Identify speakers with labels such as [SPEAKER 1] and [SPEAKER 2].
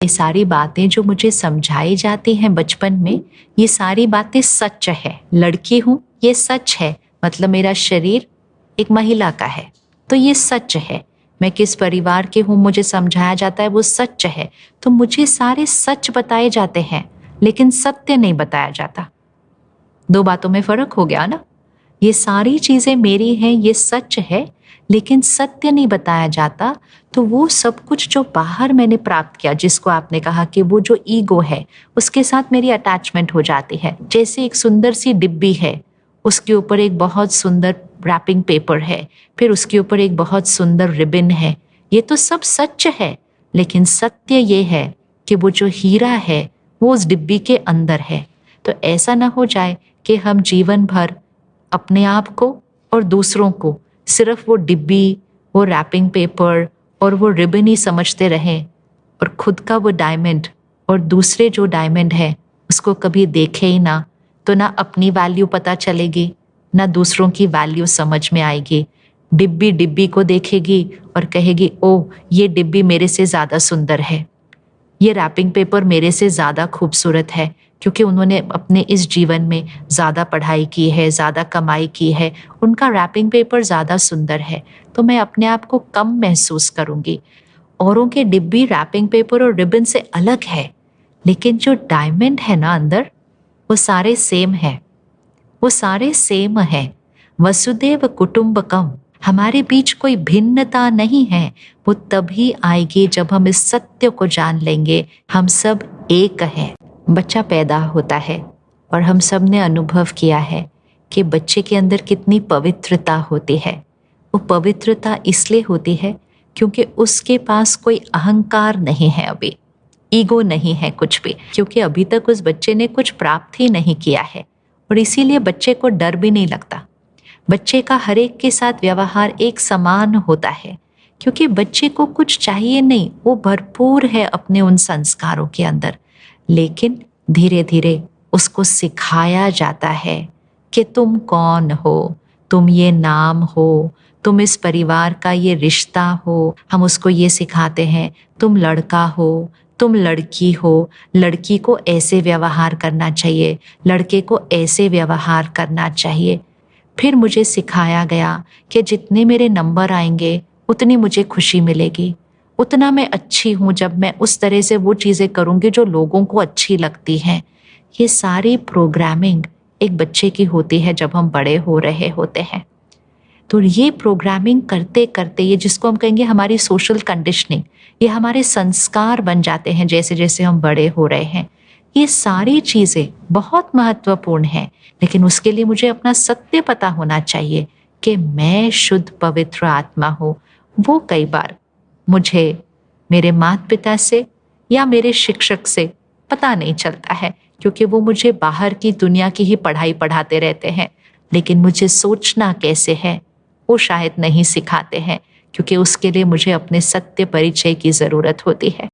[SPEAKER 1] ये सारी बातें जो मुझे समझाई जाती हैं बचपन में, ये सारी बातें सच है। लड़की हूँ ये सच है, मतलब मेरा शरीर एक महिला का है, तो ये सच है। मैं किस परिवार की हूँ मुझे समझाया जाता है वो सच है। तो मुझे सारे सच बताए जाते हैं, लेकिन सत्य नहीं बताया जाता। दो बातों में फर्क हो गया ना। ये सारी चीजें मेरी हैं, ये सच है, लेकिन सत्य नहीं बताया जाता। तो वो सब कुछ जो बाहर मैंने प्राप्त किया, जिसको आपने कहा कि वो जो ईगो है, उसके साथ मेरी अटैचमेंट हो जाती है। जैसे एक सुंदर सी डिब्बी है, उसके ऊपर एक बहुत सुंदर रैपिंग पेपर है, फिर उसके ऊपर एक बहुत सुंदर रिबन है। ये तो सब सच है, लेकिन सत्य ये है कि वो जो हीरा है वो उस डिब्बी के अंदर है। तो ऐसा ना हो जाए कि हम जीवन भर अपने आप को और दूसरों को सिर्फ वो डिब्बी, वो रैपिंग पेपर और वो रिबन ही समझते रहें, और खुद का वो डायमंड और दूसरे जो डायमंड है उसको कभी देखे ही ना। तो ना अपनी वैल्यू पता चलेगी, ना दूसरों की वैल्यू समझ में आएगी। डिब्बी डिब्बी को देखेगी और कहेगी, ओ ये डिब्बी मेरे से ज़्यादा सुंदर है, ये रैपिंग पेपर मेरे से ज़्यादा खूबसूरत है, क्योंकि उन्होंने अपने इस जीवन में ज़्यादा पढ़ाई की है, ज़्यादा कमाई की है, उनका रैपिंग पेपर ज़्यादा सुंदर है। तो मैं अपने आप को कम महसूस करूँगी। औरों के डिब्बी रैपिंग पेपर और रिबन से अलग है, लेकिन जो डायमंड है ना अंदर, वो सारे सेम है, वो सारे सेम है। वसुदेव कुटुंबकम, हमारे बीच कोई भिन्नता नहीं है। वो तभी आएगी जब हम इस सत्य को जान लेंगे, हम सब एक हैं। बच्चा पैदा होता है और हम सब ने अनुभव किया है कि बच्चे के अंदर कितनी पवित्रता होती है। वो पवित्रता इसलिए होती है क्योंकि उसके पास कोई अहंकार नहीं है, अभी ईगो नहीं है कुछ भी, क्योंकि अभी तक उस बच्चे ने कुछ प्राप्त ही नहीं किया है। और इसीलिए बच्चे को डर भी नहीं लगता। बच्चे का हर एक के साथ व्यवहार एक समान होता है, क्योंकि बच्चे को कुछ चाहिए नहीं, वो भरपूर है अपने उन संस्कारों के अंदर। लेकिन धीरे धीरे उसको सिखाया जाता है कि तुम कौन हो, तुम ये नाम हो, तुम इस परिवार का ये रिश्ता हो। हम उसको ये सिखाते हैं, तुम लड़का हो, तुम लड़की हो, लड़की को ऐसे व्यवहार करना चाहिए, लड़के को ऐसे व्यवहार करना चाहिए। फिर मुझे सिखाया गया कि जितने मेरे नंबर आएंगे उतनी मुझे खुशी मिलेगी, उतना मैं अच्छी हूँ जब मैं उस तरह से वो चीज़ें करूँगी जो लोगों को अच्छी लगती हैं। ये सारी प्रोग्रामिंग एक बच्चे की होती है जब हम बड़े हो रहे होते हैं। तो ये प्रोग्रामिंग करते करते, ये जिसको हम कहेंगे हमारी सोशल कंडीशनिंग, ये हमारे संस्कार बन जाते हैं जैसे जैसे हम बड़े हो रहे हैं। ये सारी चीज़ें बहुत महत्वपूर्ण हैं, लेकिन उसके लिए मुझे अपना सत्य पता होना चाहिए कि मैं शुद्ध पवित्र आत्मा हूँ। वो कई बार मुझे मेरे माता पिता से या मेरे शिक्षक से पता नहीं चलता है, क्योंकि वो मुझे बाहर की दुनिया की ही पढ़ाई पढ़ाते रहते हैं। लेकिन मुझे सोचना कैसे है वो शायद नहीं सिखाते हैं, क्योंकि उसके लिए मुझे अपने सत्य परिचय की ज़रूरत होती है।